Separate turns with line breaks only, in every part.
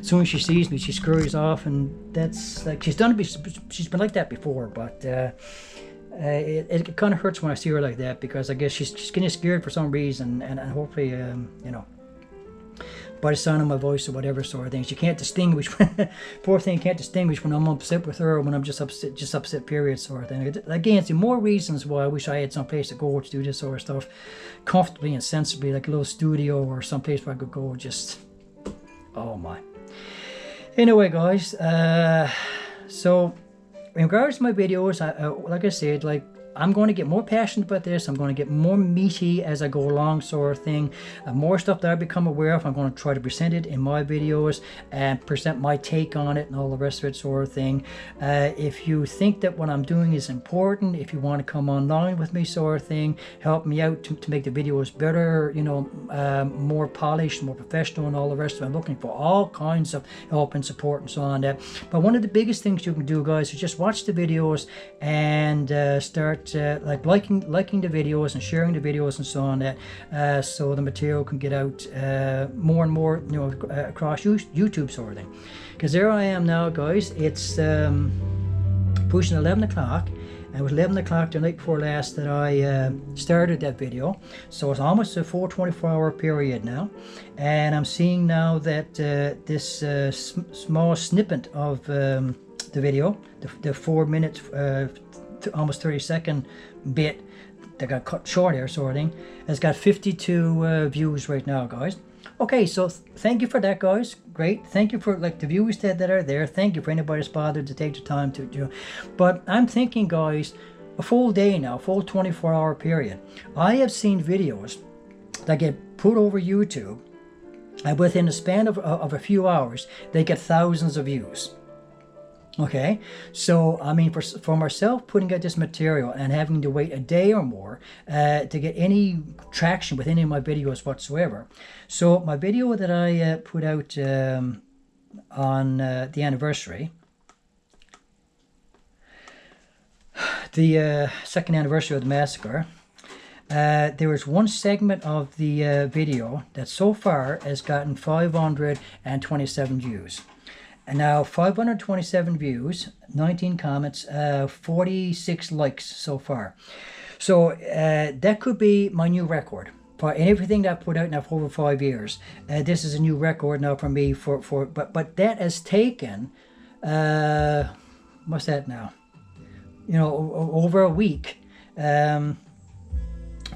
as soon as she sees me, she scurries off, and that's like, she's been like that before, but it kind of hurts when I see her like that, because I guess she's getting scared for some reason, and hopefully, you know, by the sound of my voice or whatever sort of thing, she can't distinguish. Poor thing can't distinguish when I'm upset with her or when I'm just upset period sort of thing. Again, it's more reasons why I wish I had some place to go to do this sort of stuff comfortably and sensibly, like a little studio or some place where I could go just, oh my. Anyway, guys, so in regards to my videos, like I said, like, I'm going to get more passionate about this. I'm going to get more meaty as I go along sort of thing. More stuff that I become aware of, I'm going to try to present it in my videos and present my take on it and all the rest of it sort of thing. If you think that what I'm doing is important, if you want to come online with me sort of thing, help me out to make the videos better, you know, more polished, more professional and all the rest of it. I'm looking for all kinds of help and support and so on. But one of the biggest things you can do, guys, is just watch the videos and start like liking the videos and sharing the videos and so on, that so the material can get out more and more, you know, across YouTube sort of thing. Because there I am now, guys. It's pushing 11 o'clock, and it was 11 o'clock the night before last that I started that video, so it's almost a full 24-hour period now, and I'm seeing now that this small snippet of the video, the 4 minutes almost 30-second bit that got cut short here sort of thing, has got 52 views right now, guys. Okay, so thank you for that, guys. Great. Thank you for like the views that are there. Thank you for anybody that's bothered to take the time to do. But I'm thinking, guys, a full day now, full 24-hour period. I have seen videos that get put over YouTube, and within a span of a few hours, they get thousands of views. Okay, so I mean, for myself putting out this material and having to wait a day or more to get any traction with any of my videos whatsoever. So my video that I put out on the anniversary, the second anniversary of the massacre, there was one segment of the video that so far has gotten 527 views. And now 527 views, 19 comments, 46 likes so far. So that could be my new record for everything that I put out now for over 5 years. This is a new record now for me but that has taken what's that now? You know, over a week.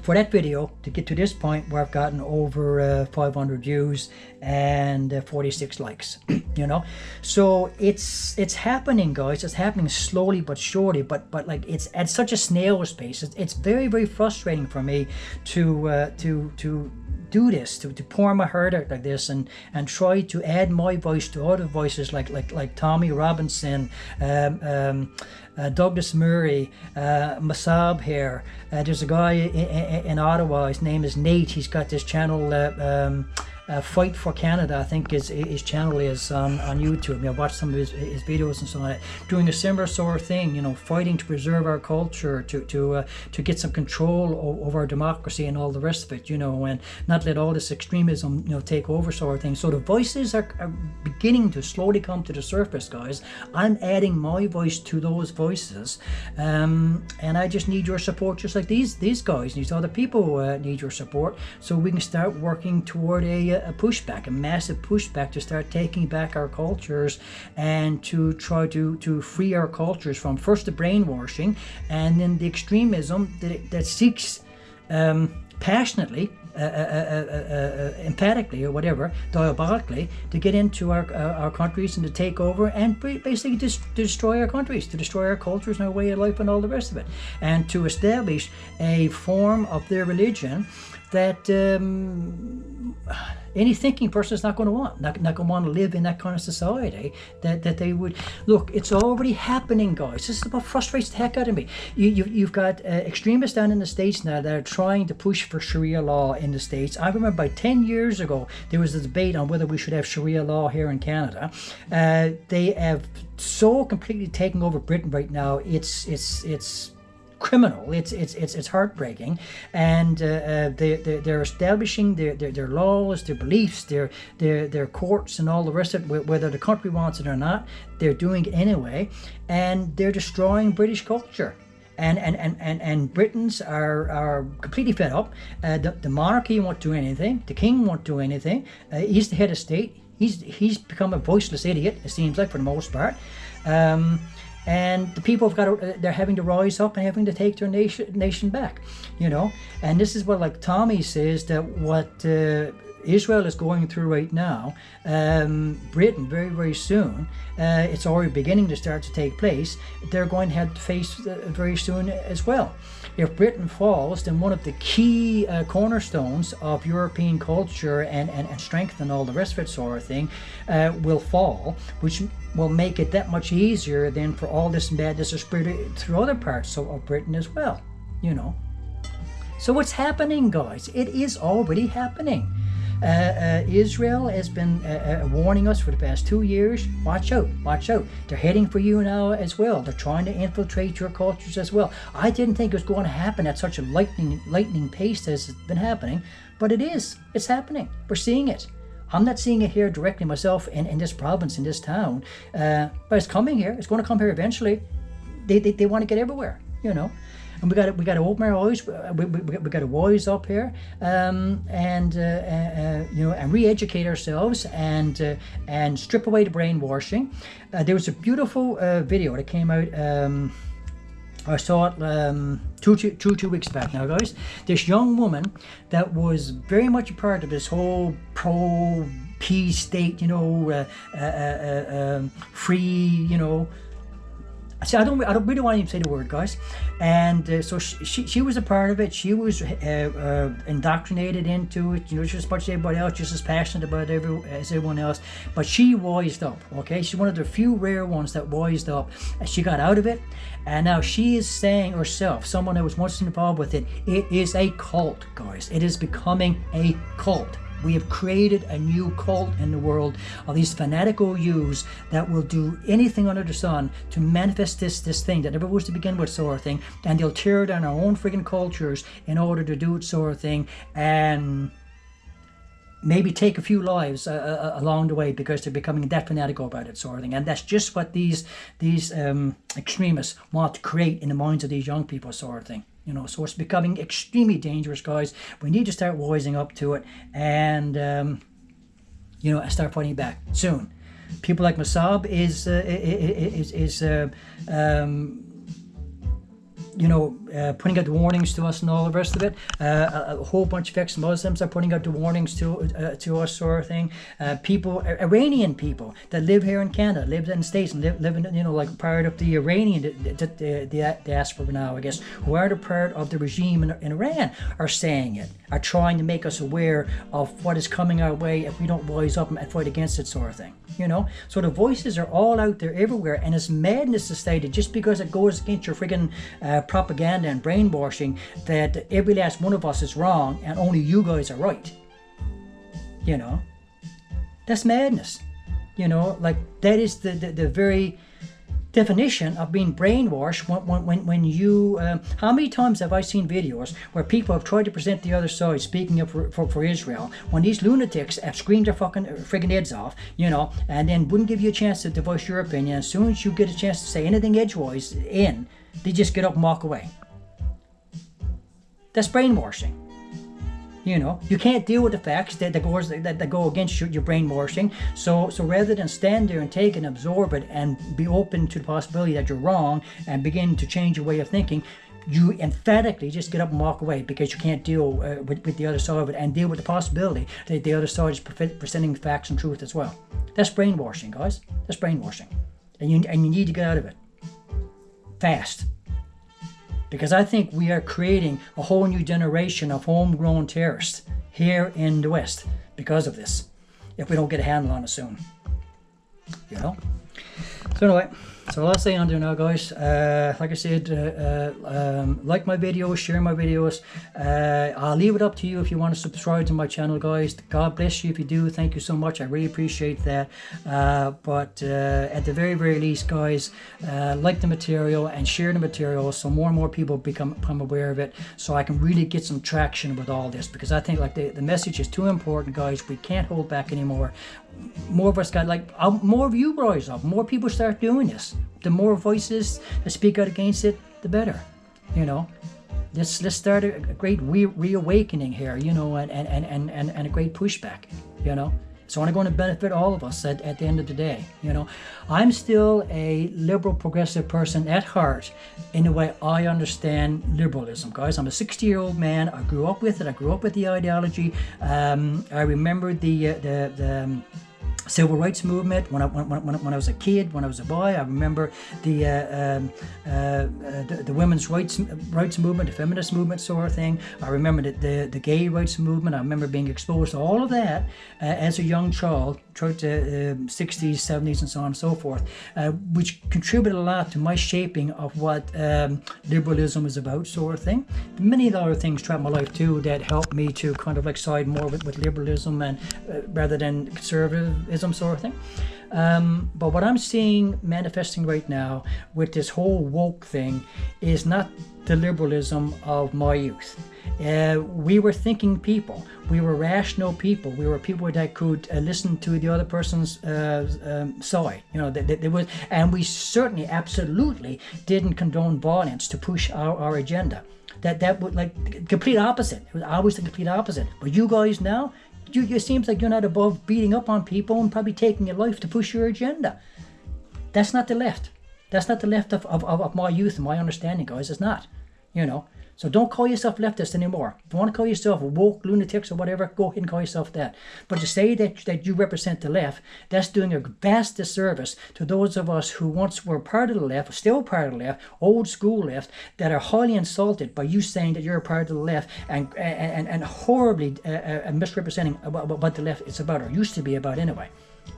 For that video to get to this point where I've gotten over 500 views and 46 likes, you know. So it's happening, guys. It's happening slowly but surely, but like it's at such a snail's pace. It's very, very frustrating for me to do this, to pour my heart out like this and try to add my voice to other voices like Tommy Robinson, Douglas Murray, Masab here. There's a guy in Ottawa, his name is Nate. He's got this channel, Fight for Canada, I think his channel is on YouTube. I watched some of his videos and so on, doing a similar sort of thing, you know, fighting to preserve our culture, to get some control over our democracy and all the rest of it, you know, and not let all this extremism, you know, take over sort of thing. So the voices are beginning to slowly come to the surface, guys. I'm adding my voice to those voices, and I just need your support, just like these guys, these other people need your support, so we can start working toward a pushback, a massive pushback, to start taking back our cultures and to try to free our cultures from first the brainwashing and then the extremism that seeks passionally, emphatically or whatever, diabolically, to get into our countries and to take over and basically to destroy our countries, to destroy our cultures and our way of life and all the rest of it, and to establish a form of their religion that any thinking person is not going to want, not going to want to live in that kind of society that they would. Look, it's already happening, guys. This is what frustrates the heck out of me. You've got extremists down in the States now that are trying to push for Sharia law in the States. I remember about 10 years ago, there was a debate on whether we should have Sharia law here in Canada. They have so completely taken over Britain right now. It's criminal. It's heartbreaking, and they're establishing their laws, their beliefs, their courts, and all the rest of it. Whether the country wants it or not, they're doing it anyway, and they're destroying British culture. And Britons are completely fed up. The monarchy won't do anything. The king won't do anything. He's the head of state. He's become a voiceless idiot, it seems like, for the most part. And the people they're having to rise up and having to take their nation back, you know. And this is what, like Tommy says, that what Israel is going through right now, Britain very, very soon, it's already beginning to start to take place, they're going to have to face very soon as well. If Britain falls, then one of the key cornerstones of European culture and strength and all the rest of it sort of thing will fall, which will make it that much easier then for all this madness to spread through other parts of Britain as well, you know. So what's happening, guys? It is already happening. Israel has been warning us for the past 2 years. Watch out, watch out. They're heading for you now as well. They're trying to infiltrate your cultures as well. I didn't think it was going to happen at such a lightning pace as it's been happening, but it is. It's happening. We're seeing it. I'm not seeing it here directly myself in this province, in this town, but it's coming here. It's going to come here eventually. They want to get everywhere, you know. And we got to open our eyes. We got to wise up here, and you know, and re-educate ourselves, and strip away the brainwashing. There was a beautiful video that came out. I saw it two weeks back now, guys. This young woman that was very much a part of this whole pro-peace state, you know, free, you know. See, I don't really want to even say the word, guys. And so she was a part of it. She was indoctrinated into it, you know, just as much as everybody else, just as passionate about it as everyone else. But she wised up, okay? She's one of the few rare ones that wised up. She got out of it, and now she is saying herself, someone that was once involved with it, it is a cult, guys. It is becoming a cult. We have created a new cult in the world of these fanatical youths that will do anything under the sun to manifest this thing that never was to begin with, sort of thing, and they'll tear down our own friggin' cultures in order to do it, sort of thing, and maybe take a few lives along the way because they're becoming that fanatical about it, sort of thing. And that's just what these extremists want to create in the minds of these young people, sort of thing. You know, so it's becoming extremely dangerous, guys. We need to start wising up to it, and you know, start fighting back soon. People like Mossab is you know, putting out the warnings to us and all the rest of it. A whole bunch of ex-Muslims are putting out the warnings to us, sort of thing. People, Iranian people that live here in Canada, live in the States, and live in, you know, like part of the Iranian the diaspora now, I guess, who are the part of the regime in Iran, are saying it, are trying to make us aware of what is coming our way if we don't wise up and fight against it, sort of thing. You know, so the voices are all out there everywhere, and it's madness to say that just because it goes against your friggin' propaganda and brainwashing that every last one of us is wrong and only you guys are right. You know, that's madness. You know, like that is the very definition of being brainwashed when you how many times have I seen videos where people have tried to present the other side speaking up for Israel when these lunatics have screamed their friggin' heads off, you know, and then wouldn't give you a chance to voice your opinion. As soon as you get a chance to say anything edgewise they just get up and walk away. That's brainwashing. You know, you can't deal with the facts that go against your brainwashing. So rather than stand there and take and absorb it and be open to the possibility that you're wrong and begin to change your way of thinking, you emphatically just get up and walk away because you can't deal with the other side of it and deal with the possibility that the other side is presenting facts and truth as well. That's brainwashing, guys. That's brainwashing, and you need to get out of it fast. Because I think we are creating a whole new generation of homegrown terrorists here in the West because of this, if we don't get a handle on it soon. You know? So anyway, So I'll say on there now, guys. Like I said, like my videos, share my videos. I'll leave it up to you if you want to subscribe to my channel, guys. God bless you if you do. Thank you so much. I really appreciate that. But at the very, very least, guys, like the material and share the material so more and more people become aware of it, so I can really get some traction with all this, because I think like the message is too important, guys. We can't hold back anymore. More of us got, like, more of you rise up, more people start doing this. The more voices that speak out against it, the better. You know, let's start a great reawakening here, you know, and a great pushback, you know. It's only going to benefit all of us at the end of the day, you know. I'm still a liberal progressive person at heart in the way I understand liberalism, guys. I'm a 60-year-old man. I grew up with it. I grew up with the ideology. I remember the civil rights movement when I was a kid, when I was a boy. I remember the women's rights movement, the feminist movement sort of thing. I remember the gay rights movement. I remember being exposed to all of that as a young child throughout the 60s, 70s, and so on and so forth, which contributed a lot to my shaping of what liberalism is about, sort of thing. Many other things throughout my life too that helped me to kind of like side more with liberalism and rather than conservatism, sort of thing. But what I'm seeing manifesting right now with this whole woke thing is not the liberalism of my youth. We were thinking people. We were rational people. We were people that could listen to the other person's side. You know, there was, and we certainly, absolutely, didn't condone violence to push our agenda. That would, like, complete opposite. It was always the complete opposite. But you guys now, it seems like you're not above beating up on people and probably taking your life to push your agenda. That's not the left. That's not the left of my youth and my understanding, guys. It's not, you know. So don't call yourself leftist anymore. If you want to call yourself woke lunatics or whatever, go ahead and call yourself that. But to say that you represent the left, that's doing a vast disservice to those of us who once were part of the left, still part of the left, old school left, that are highly insulted by you saying that you're a part of the left and horribly misrepresenting what the left is about, or used to be about anyway.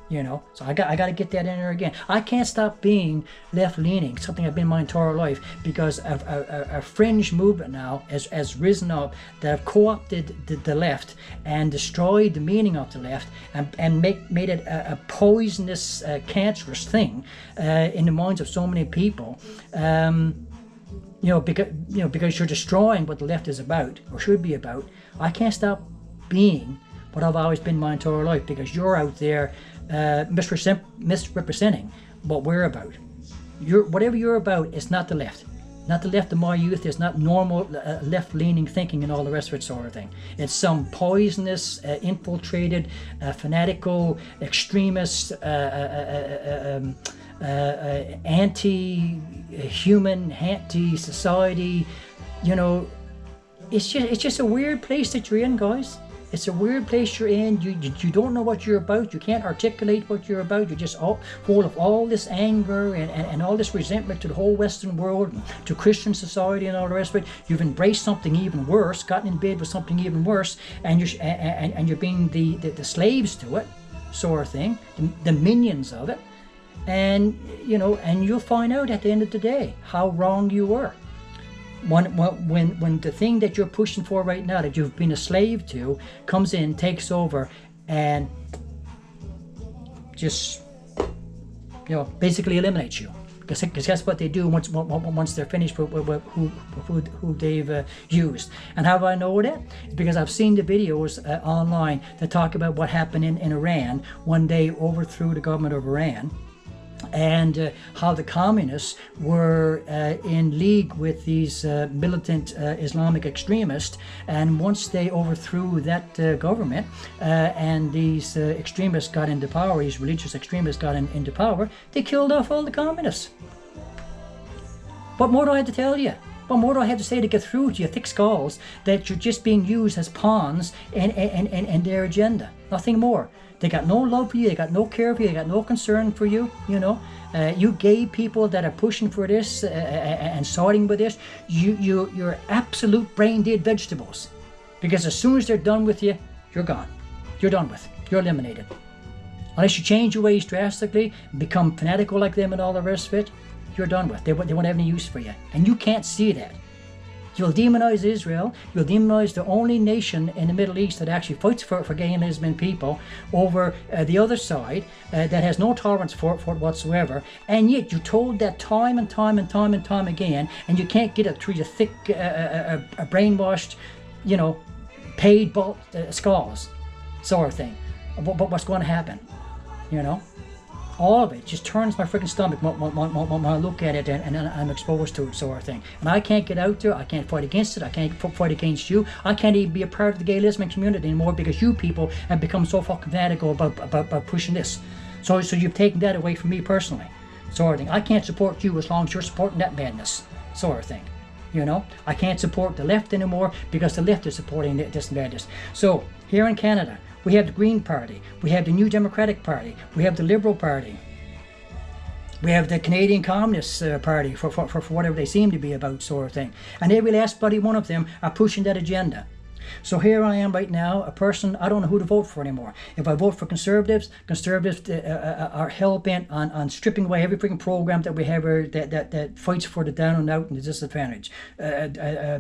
You know, so I got to get that in there again. I can't stop being left-leaning, something I've been my entire life, because a fringe movement now has risen up that have co-opted the left and destroyed the meaning of the left and made it a poisonous, cancerous thing in the minds of so many people. Because you're destroying what the left is about, or should be about. I can't stop being what I've always been my entire life, because you're out there misrepresenting what we're about. Whatever you're about is not the left. Not the left of my youth. It's not normal left-leaning thinking and all the rest of it, sort of thing. It's some poisonous, infiltrated, fanatical, extremist, anti-human, anti-society. You know, it's just a weird place that you're in, guys. It's a weird place you're in. You don't know what you're about. You can't articulate what you're about. You're just all full of all this anger and all this resentment to the whole Western world, and to Christian society and all the rest of it. You've embraced something even worse, gotten in bed with something even worse, and you're being the slaves to it, sort of thing, the minions of it. And you know, and you'll find out at the end of the day how wrong you were. When the thing that you're pushing for right now, that you've been a slave to, comes in, takes over, and just, you know, basically eliminates you. Because that's what they do once they're finished with who they've used. And how do I know that? It's because I've seen the videos online that talk about what happened in Iran when they overthrew the government of Iran. And how the communists were in league with these militant Islamic extremists, and once they overthrew that government and these extremists got into power, these religious extremists got into power, they killed off all the communists. What more do I have to tell you? What more do I have to say to get through to your thick skulls that you're just being used as pawns in their agenda? Nothing more. They got no love for you, they got no care for you, they got no concern for you, you know. You gay people that are pushing for this and siding with this, you're absolute brain-dead vegetables. Because as soon as they're done with you, you're gone. You're done with. You're eliminated. Unless you change your ways drastically, become fanatical like them and all the rest of it, you're done with. They won't have any use for you. And you can't see that. You'll demonize Israel. You'll demonize the only nation in the Middle East that actually fights for gay and lesbian people over the other side that has no tolerance for it whatsoever. And yet you're told that time and time and time and time again, and you can't get it through your thick, brainwashed, paid skulls sort of thing. But what's going to happen? All of it just turns my freaking stomach when I look at it and I'm exposed to it, sort of thing. And I can't get out there. I can't fight against it. I can't fight against you. I can't even be a part of the gay lesbian community anymore because you people have become so fucking fanatical about pushing this. So you've taken that away from me personally, sort of thing. I can't support you as long as you're supporting that madness, sort of thing. I can't support the left anymore because the left is supporting this madness. So here in Canada, we have the Green Party, we have the New Democratic Party, we have the Liberal Party, we have the Canadian Communist Party for whatever they seem to be about, sort of thing. And every last bloody one of them are pushing that agenda. So here I am right now, a person, I don't know who to vote for anymore. If I vote for Conservatives are hell-bent on stripping away every freaking program that we have here that fights for the down and out and the disadvantaged,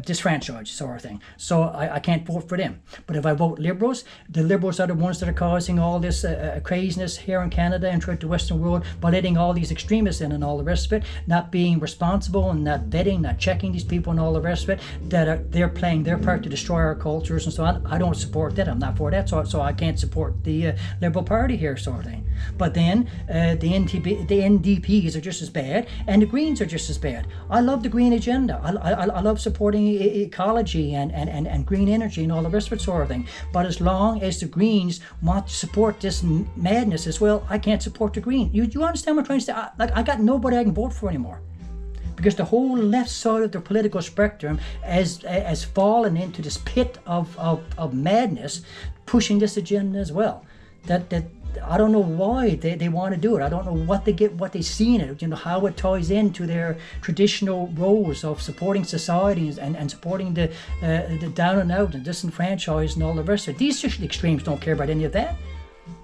disfranchised sort of thing. So I can't vote for them. But if I vote Liberals, the Liberals are the ones that are causing all this craziness here in Canada and throughout the Western world by letting all these extremists in and all the rest of it, not being responsible and not vetting, not checking these people and all the rest of it, they're playing their part to destroy our cultures and so on. I don't support that. I'm not for that. So I can't support the Liberal Party here, sort of thing. But then the NDPs are just as bad, and the Greens are just as bad. I love the green agenda. I love supporting ecology and green energy and all the rest of it, sort of thing. But as long as the Greens want to support this madness as well, I can't support the Green. You understand what I'm trying to say? I got nobody I can vote for anymore. Because the whole left side of the political spectrum has fallen into this pit of madness, pushing this agenda as well. That I don't know why they want to do it. I don't know what they see in it. How it ties into their traditional roles of supporting societies and supporting the down and out and disenfranchised and all the rest of it. These social extremes don't care about any of that.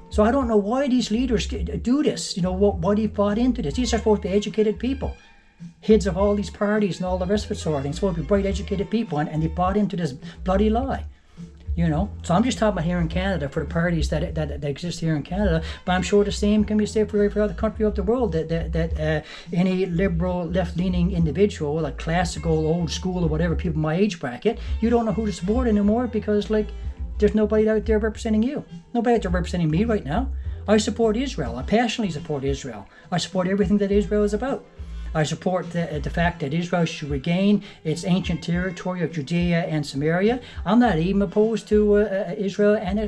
So I don't know why these leaders do this. Why they bought into this. These are supposed to be educated people. Heads of all these parties and all the rest of it, sort of thing. Supposed to be bright, educated people, and they bought into this bloody lie. So I'm just talking about here in Canada for the parties that exist here in Canada, but I'm sure the same can be said for every other country of the world. That any liberal, left-leaning individual, like classical, old school, or whatever, people my age bracket, you don't know who to support anymore because there's nobody out there representing you. Nobody out there representing me right now. I support Israel. I passionately support Israel. I support everything that Israel is about. I support the fact that Israel should regain its ancient territory of Judea and Samaria. I'm not even opposed to Israel